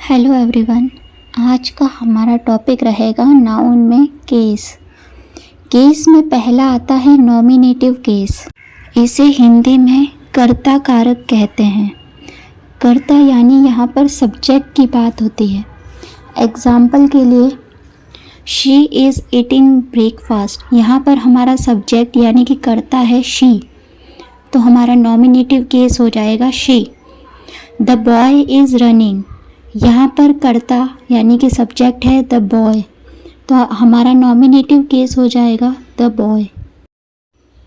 Hello everyone. आज का हमारा टॉपिक रहेगा नाउन में केस। केस में पहला आता है नॉमिनेटिव केस। इसे हिंदी में कर्ता कारक कहते हैं। कर्ता यानी यहाँ पर सब्जेक्ट की बात होती है। एग्जाम्पल के लिए शी इज़ ईटिंग ब्रेकफास्ट, यहाँ पर हमारा सब्जेक्ट यानी कि कर्ता है शी, तो हमारा नॉमिनेटिव केस हो जाएगा she. The boy is running, यहाँ पर कर्ता यानी कि सब्जेक्ट है द बॉय, तो हमारा नॉमिनेटिव केस हो जाएगा द बॉय।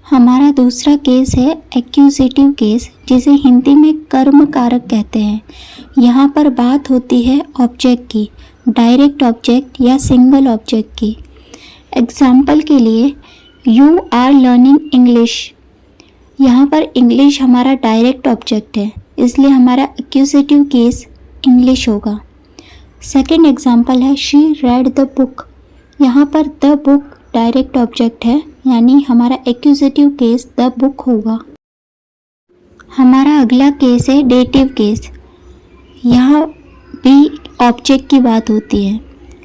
हमारा दूसरा केस है एक्यूजेटिव केस, जिसे हिंदी में कर्म कारक कहते हैं। यहाँ पर बात होती है ऑब्जेक्ट की, डायरेक्ट ऑब्जेक्ट या सिंगल ऑब्जेक्ट की। एग्जाम्पल के लिए यू आर लर्निंग इंग्लिश, यहाँ पर इंग्लिश हमारा डायरेक्ट ऑब्जेक्ट है, इसलिए हमारा एक्यूजेटिव केस इंग्लिश होगा। सेकेंड एग्जाम्पल है शी रेड द बुक, यहाँ पर द बुक डायरेक्ट ऑब्जेक्ट है, यानी हमारा एक्यूजेटिव केस द बुक होगा। हमारा अगला केस है डेटिव केस। यहाँ भी ऑब्जेक्ट की बात होती है,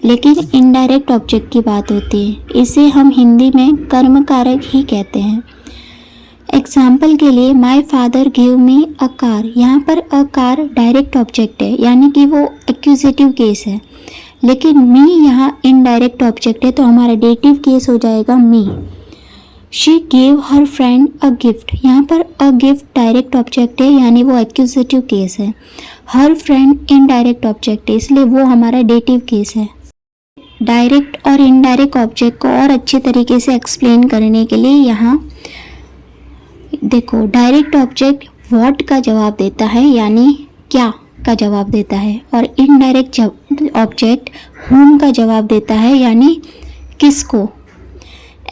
लेकिन इनडायरेक्ट ऑब्जेक्ट की बात होती है। इसे हम हिंदी में कर्म कारक ही कहते हैं। एग्जाम्पल के लिए my father give me a car, यहाँ पर अ कार डायरेक्ट ऑब्जेक्ट है, यानी कि वो एक्यूजेटिव केस है, लेकिन मी यहाँ इनडायरेक्ट ऑब्जेक्ट है, तो हमारा डेटिव केस हो जाएगा me. She give her friend a gift, यहाँ पर अ गिफ्ट डायरेक्ट ऑब्जेक्ट है, यानी वो एक्यूजेटिव केस है। हर फ्रेंड इनडायरेक्ट ऑब्जेक्ट है, इसलिए वो हमारा डेटिव केस है। डायरेक्ट और इनडायरेक्ट ऑब्जेक्ट को और अच्छे तरीके से एक्सप्लेन करने के लिए यहाँ देखो, डायरेक्ट ऑब्जेक्ट व्हाट का जवाब देता है, यानी क्या का जवाब देता है, और इनडायरेक्ट ऑब्जेक्ट whom का जवाब देता है, यानी किसको।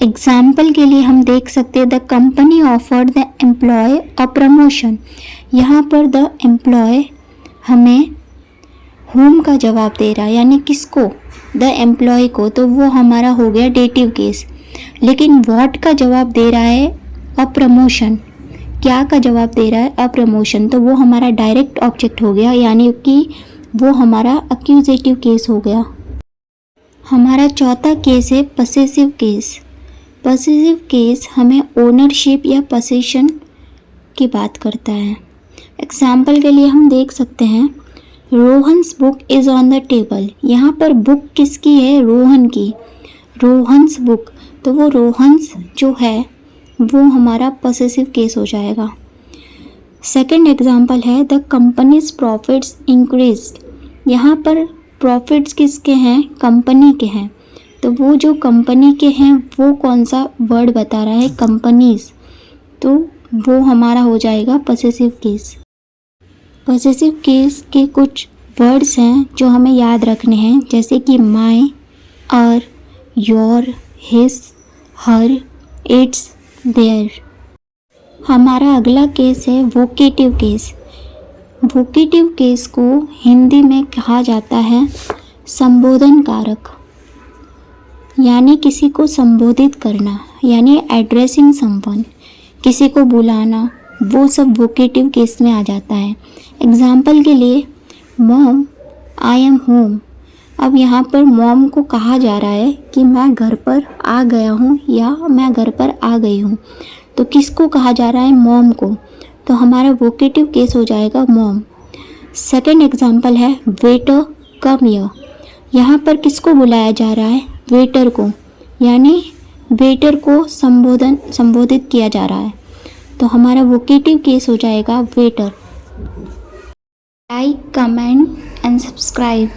एग्जाम्पल के लिए हम देख सकते हैं the company offered the employ a promotion, यहाँ पर द एम्प्लॉय हमें whom का जवाब दे रहा है, यानी किसको, द एम्प्लॉय को, तो वो हमारा हो गया डेटिव केस। लेकिन व्हाट का जवाब दे रहा है अ प्रमोशन, क्या का जवाब दे रहा है अ प्रमोशन, तो वो हमारा डायरेक्ट ऑब्जेक्ट हो गया, यानी कि वो हमारा एक्यूजेटिव केस हो गया। हमारा चौथा केस है पसेसिव केस। पसेसिव केस हमें ओनरशिप या पोजीशन की बात करता है। एग्जाम्पल के लिए हम देख सकते हैं Rohan's book is on the table, यहाँ पर बुक किसकी है, रोहन की, रोहन्स बुक, तो वो रोहन्स जो है वो हमारा पसेसिव केस हो जाएगा। सेकंड एग्जांपल है द कंपनीज प्रॉफिट्स इंक्रीज्ड, यहाँ पर प्रॉफिट्स किसके हैं, कंपनी के हैं, तो वो जो कंपनी के हैं वो कौन सा वर्ड बता रहा है, कंपनीज, तो वो हमारा हो जाएगा पसेसिव केस। पसेसिव केस के कुछ वर्ड्स हैं जो हमें याद रखने हैं, जैसे कि माई, और your, his, her, its, their. हमारा अगला केस है वोकेटिव केस। वोकेटिव केस को हिंदी में कहा जाता है संबोधन कारक, यानी किसी को संबोधित करना, यानी एड्रेसिंग समवन, किसी को बुलाना, वो सब वोकेटिव केस में आ जाता है। एग्जाम्पल के लिए मॉम आई एम होम, अब यहाँ पर मॉम को कहा जा रहा है कि मैं घर पर आ गया हूँ या मैं घर पर आ गई हूँ, तो किसको कहा जा रहा है, मॉम को, तो हमारा वोकेटिव केस हो जाएगा मॉम। सेकंड एग्जांपल है वेटर कम हियर, यहाँ पर किसको बुलाया जा रहा है, वेटर को, यानी वेटर को संबोधित किया जा रहा है, तो हमारा वोकेटिव केस हो जाएगा waiter. Like, comment and subscribe.